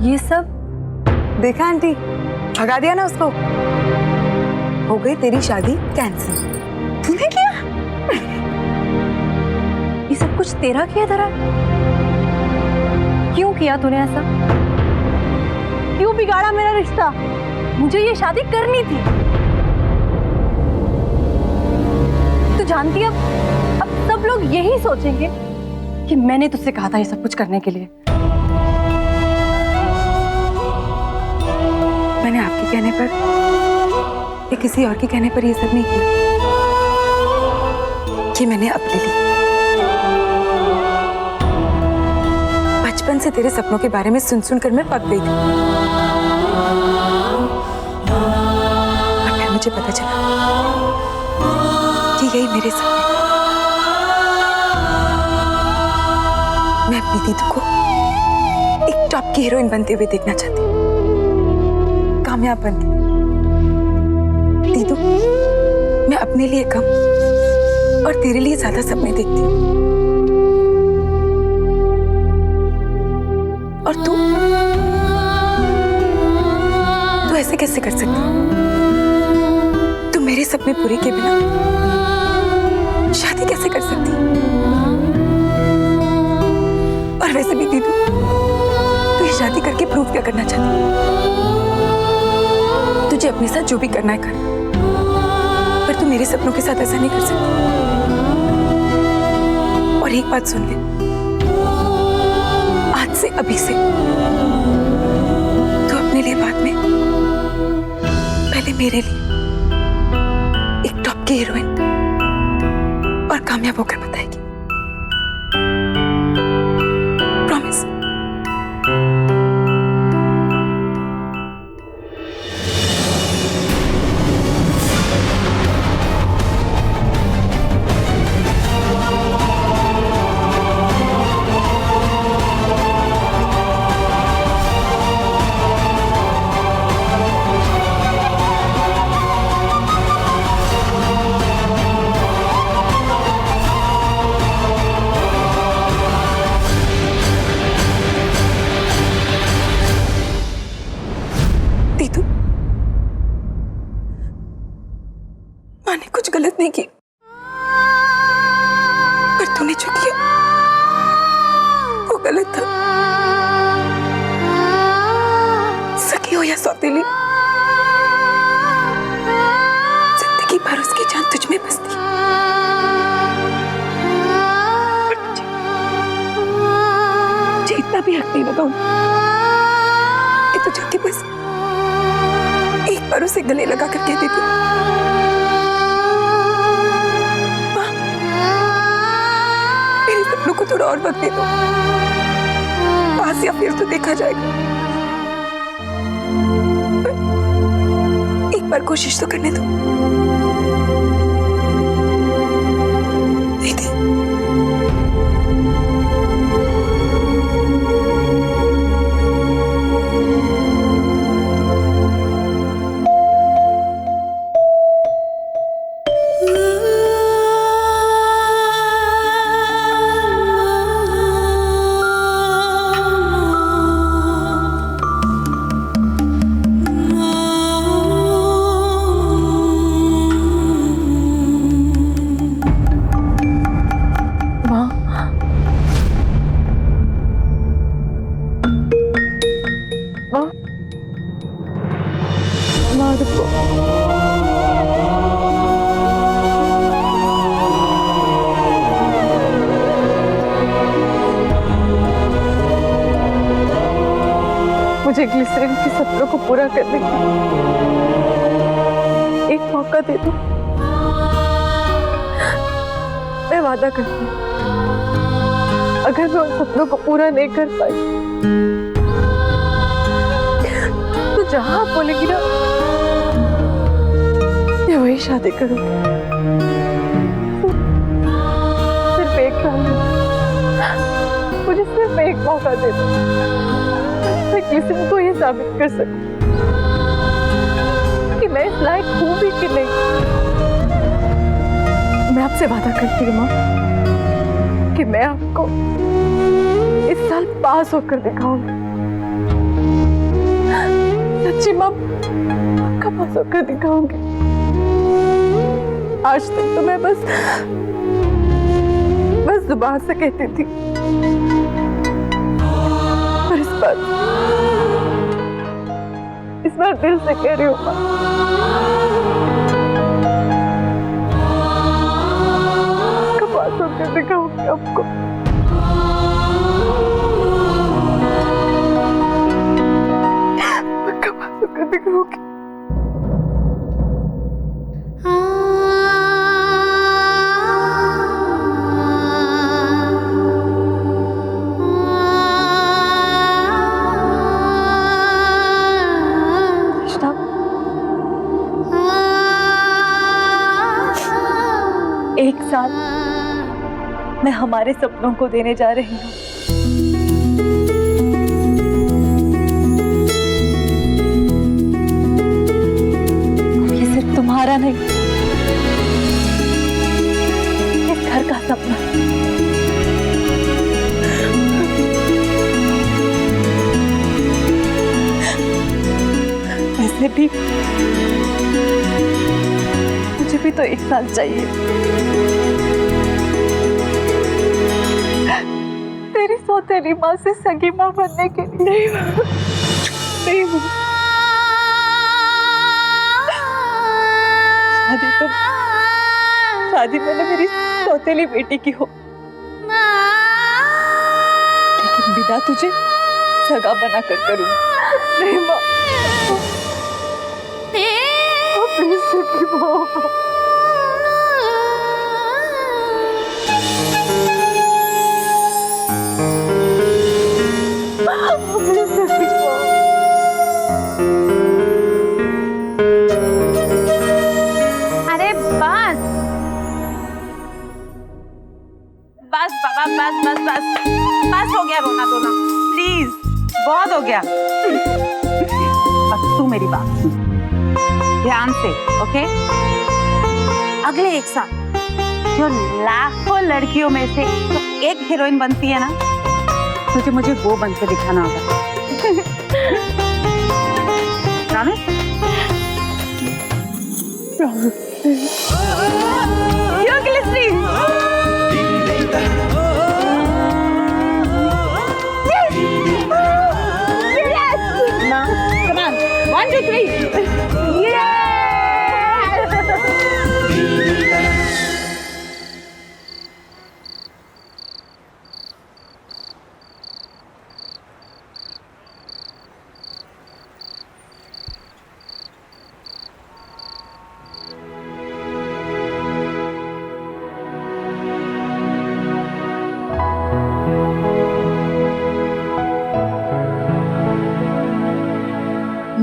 ये सब देखा आंटी, भगा दिया ना उसको। हो गई तेरी शादी कैंसिल। तूने किया? ये सब कुछ तेरा किया धरा? क्यों किया तूने ऐसा? क्यों बिगाड़ा मेरा रिश्ता? मुझे ये शादी करनी थी। तू जानती है अब सब लोग यही सोचेंगे कि मैंने तुझसे कहा था ये सब कुछ करने के लिए। मैंने आपके कहने पर या किसी और के कहने पर ये सब नहीं किया। कि मैंने अपने लिए बचपन से तेरे सपनों के बारे में सुन सुनकर मैं पक गई थी। और फिर मुझे पता चला कि यही मेरे सपने। मैं अपनी दीदी को एक टॉप की हीरोइन बनते हुए देखना चाहती हूँ, कामयाब बनती। दीदू, मैं अपने लिए कम और तेरे लिए ज्यादा सपने देखती हूँ। और तू ऐसे कैसे कर सकती? तू मेरे सपने पूरे किए बिना शादी कैसे कर सकती? और वैसे भी दीदू, तू ये शादी करके प्रूव क्या करना चाहती? तुझे अपने साथ जो भी करना है कर, पर तू मेरे सपनों के साथ ऐसा नहीं कर सकती। और एक बात सुन ले, आज से अभी से तू अपने लिए बाद में, पहले मेरे लिए एक टॉप की हीरोइन और कामयाब होकर बताएगी। प्रॉमिस। दीदू, मैंने कुछ गलत नहीं किया, पर तूने जो किया वो गलत था। सखी हो या सौतेली, जिंदगी भर उसकी जान तुझ में बसती। पर मुझे इतना भी हक नहीं लगाऊं कि तू जाके बस एक बार उसे गले लगा कर कह देती, माँ, मेरे सपनों को थोड़ा और वक्त दे दो, पास या फिर तो देखा जाएगा। एक बार कोशिश तो करने दो दीदी। मुझे ग्लिसरीन के सपनों को पूरा करने का एक मौका दे दो। मैं वादा करती हूँ, अगर मैं उन सपनों को पूरा नहीं कर पाई तो जहां आप बोलेगी ना, मैं वही शादी करूंगी। सिर्फ एक साल, मुझे सिर्फ एक मौका दे दो, मैं किसी को ये साबित कर सकूं कि मैं इस लायक हूं भी कि नहीं। मैं आपसे वादा करती हूँ माँ कि मैं आपको इस साल पास होकर दिखाऊंगी। सच्ची माँ कब होकर दिखाऊंगी। आज तक तो मैं बस जुबान से कहती थी, और इस बार दिल से कह रही हूँ माँ। कब होकर दिखाऊंगी आपको। दिखाओगे। एक साल मैं हमारे सपनों को देने जा रही हूँ। तुम्हारा नहीं, इस घर का सपना। वैसे भी मुझे भी तो एक साल चाहिए तेरी सौतेली माँ से सगी माँ बनने के लिए। नहीं शादी मैंने मेरी सौतेली बेटी की हो, लेकिन विदा तुझे सगा बना कर करूंगी। नहीं माँ, प्लीज सगी माँ। प्लीज सगी माँ। बस हो गया रोना धोना, प्लीज बहुत हो गया। अब तू मेरी बात सुन ध्यान से, ओके? अगले एक साल जो लाखों लड़कियों में से तो एक हीरोइन बनती है ना, तुझे मुझे वो बन के दिखाना होगा। Promise? You're glistening. Come on, 1, 2, 3. Yeah!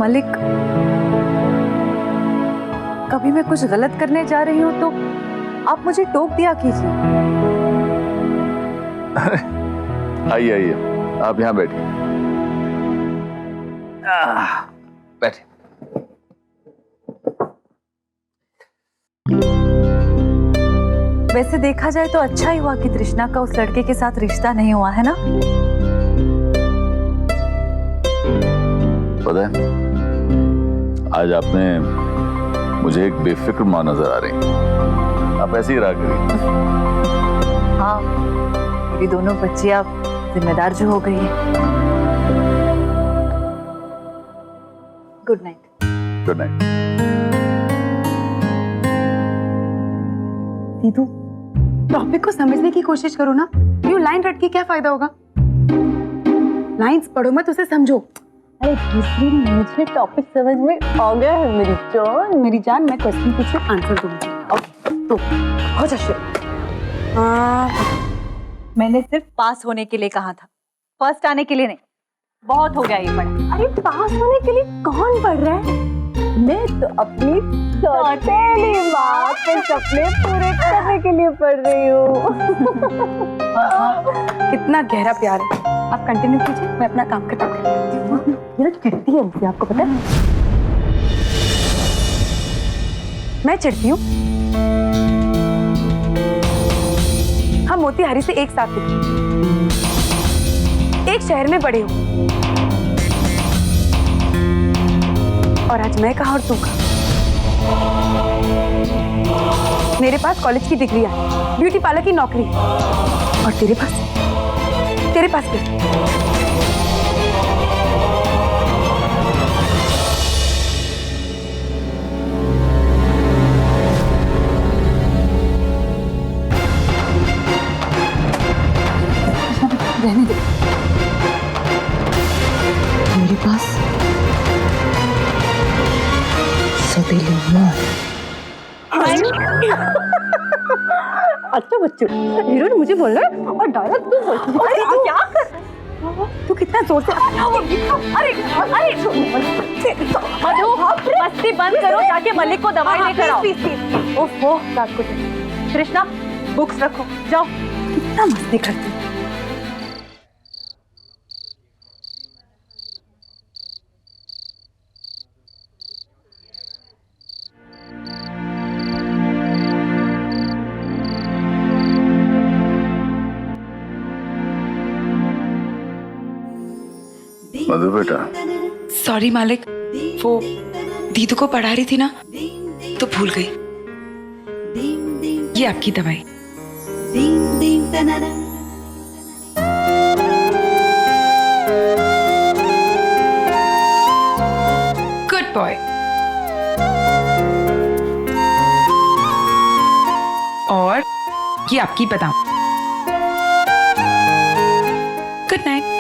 Malik, कभी मैं कुछ गलत करने जा रही हूँ तो आप मुझे टोक दिया कीजिए। आइए आइए, आप यहाँ बैठिए। बैठिए। वैसे देखा जाए तो अच्छा ही हुआ कि तृष्णा का उस लड़के के साथ रिश्ता नहीं हुआ, है ना? पता है, आज आपने मुझे एक बेफिक्र माँ नजर आ रही। आप ऐसे ही रहा करिए। हाँ, मेरी दोनों बच्चियां जिम्मेदार जो हो गई है। Good night. Good night. दीदू, टॉपिक को समझने की कोशिश करो ना। यूं लाइन रट के क्या फायदा होगा? लाइंस पढ़ो मत, उसे समझो। अरे दूसरी, मुझे टॉपिक समझ में आ गया है मेरी जान। मैं क्वेश्चन पूछूं, आंसर दूंगी। ओके, तो हो जा शुरू। मैंने सिर्फ पास होने के लिए कहा था, फर्स्ट आने के लिए नहीं। बहुत हो गया ये पढ़ा। अरे पास होने के लिए कौन पढ़ रहा है? मैं तो अपनी सौतेली माँ के सपने पूरे करने के लिए पढ़ रही हूँ। कितना गहरा प्यार है। आप कंटिन्यू कीजिए, मैं अपना काम खत्म करती हूँ। ये चिढ़ती है मुझे, आपको पता है? मैं चिढ़ती हूँ? हम मोतिहारी से एक साथ थे, एक शहर में बड़े हो। और आज मैं कहाँ और तू कहाँ। मेरे पास कॉलेज की डिग्री है, ब्यूटी पार्लर की नौकरी, और तेरे पास क्या? रहने दे। मेरे पास सौतेली माँ। अच्छा बच्चों, हीरो ने मुझे बोला और डायलॉग तू बोलती है। अरे तू क्या कर? तू कितना जोर से अरे मधु, मस्ती बंद करो, जाके मलिक को दवाई लेकर आओ। ओहो, रात को कृष्णा बुक्स रखो, जाओ। कितना मस्ती करती है। मधु बेटा, सॉरी मालिक, वो दीदू को पढ़ा रही थी ना तो भूल गई। ये आपकी दवाई। Good boy. और ये आपकी बादाम। Good night.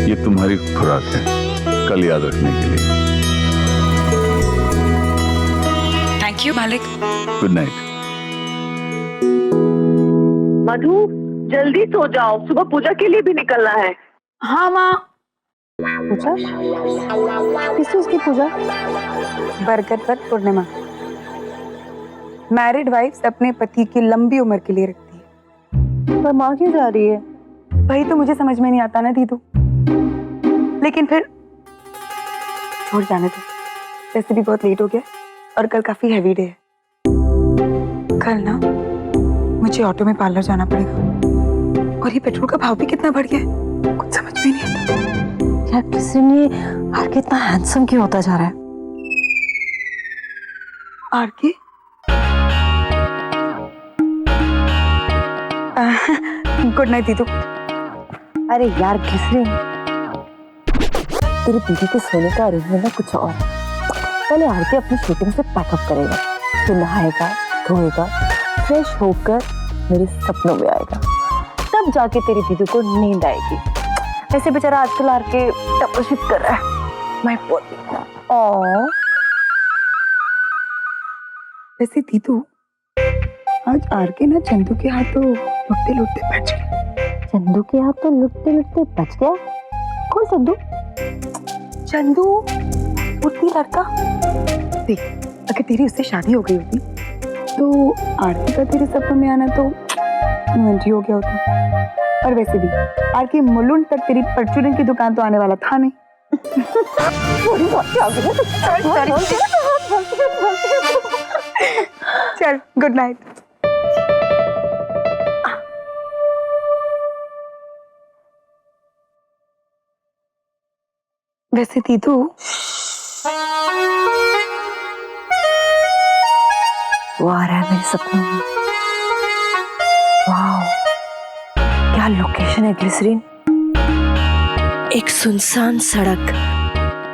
ये तुम्हारी खुराक है, कल याद रखने के लिए। थैंक यू मालिक। Good night. मधु, जल्दी सो जाओ, सुबह पूजा के लिए भी निकलना है। हाँ माँ। पूजा? किस चीज की पूजा? बरकत पर पूर्णिमा। मैरिड वाइफ्स अपने पति की लंबी उम्र के लिए रखती है। पर माँ क्यों जा रही है? वही तो मुझे समझ में नहीं आता ना दीदू, लेकिन फिर छोड़ जाने दो। वैसे भी बहुत लेट हो गया और कल काफी हैवी डे है। कल ना मुझे ऑटो में पार्लर जाना पड़ेगा, और ये पेट्रोल का भाव भी कितना बढ़ गया है, कुछ समझ में नहीं आता। यार किसी ने आर कितना हैंडसम क्यों होता जा रहा है? आर के गुड नाइट दीदू। अरे यार ग्लिसरीन, तेरी दीदी के सोने का अरेंजमेंट ना कुछ और। पहले आरके अपनी शूटिंग से पैकअप करेगा, फिर नहाएगा, धोएगा, फ्रेश होकर मेरे सपनों में आएगा, तब जाके तेरी दीदी को नींद आएगी। वैसे बेचारा आजकल आरके तपस्या कर रहा है। मैं बोलती हूँ वैसे दीदू, आज आर के ना चंदू के हाथों लुटते लुटते बच गया। चंदू के हाथ तो लुटते लुटते बच गया? कौन चंदू? चंदू उतनी लड़का। देख, अगर तेरी उससे शादी हो गई होती तो आरती का तेरे सपनों में आना तो इन्वेंट्री हो गया होता। और वैसे भी आरती मुलुंड तक तेरी परचूरन की दुकान तो आने वाला था नहीं। चल गुड नाइट। वैसे दीदू, वो आ रहा है मेरे सपनों में। वाह, क्या लोकेशन है ग्लिसरीन। एक सुनसान सड़क,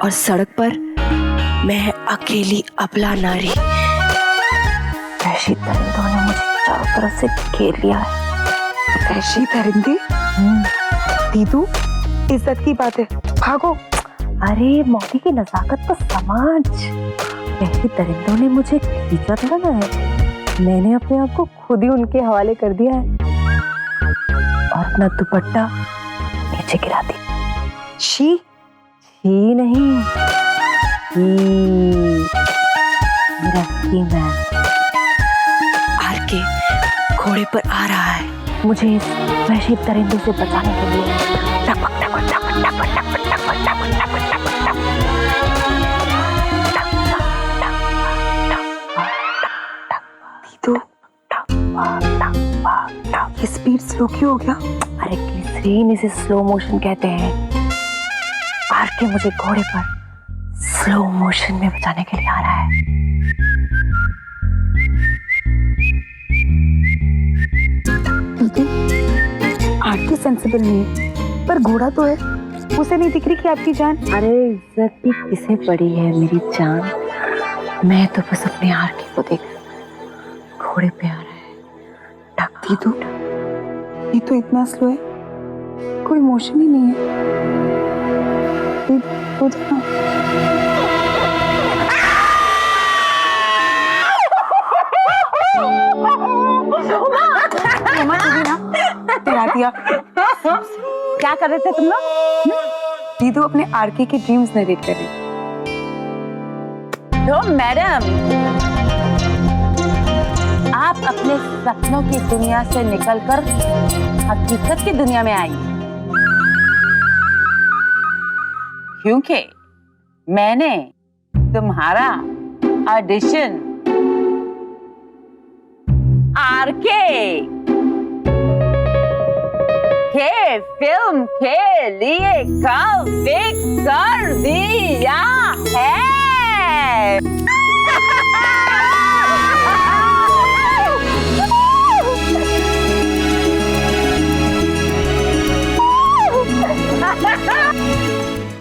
और सड़क पर मैं अकेली अबला नारी। वैशी दरिंदों ने मुझे चारों तरफ से घेर लिया है। वैशी दरिंदे? दीदू, इज्जत की बात है, भागो। अरे मौती की नजाकत को समझ। वैशी दरिंदों ने मुझे खींचा था ना, मैंने अपने आप को खुद ही उनके हवाले कर दिया है और अपना दुपट्टा नीचे गिरा दिया। शी ही नहीं, मेरा कीमैन आर के घोड़े पर आ रहा है। मुझे इस वहशी दरिंदे से बचाने के लिए टपक टपक टपक टपक टपक टपक टपक टपक टपक टपक। ये स्पीड स्लो क्यों हो गया? अरे ग्लिसरीन, इसे स्लो मोशन कहते हैं। आर के मुझे घोड़े पर स्लो मोशन में बचाने के लिए आ रहा है। आरती सेंसिबल नहीं है, पर घोड़ा तो है, उसे नहीं दिख रही कि आपकी जान। अरे इज्जत भी किसे पड़ी है मेरी जान, मैं तो बस अपने आर के को देख, घोड़े पे आ रहा है। दीदू, ये तो इतना स्लो है, कोई मोशन ही नहीं है। दीदू, हो जाना। डरा दिया। क्या कर रहे थे तुम लोग? दीदू अपने आरके के ड्रीम्स नरेट कर रही। तो मैडम, आप अपने सपनों की दुनिया से निकलकर हकीकत की दुनिया में आई, क्योंकि मैंने तुम्हारा ऑडिशन आरके के फिल्म के लिए कब कर दिया है।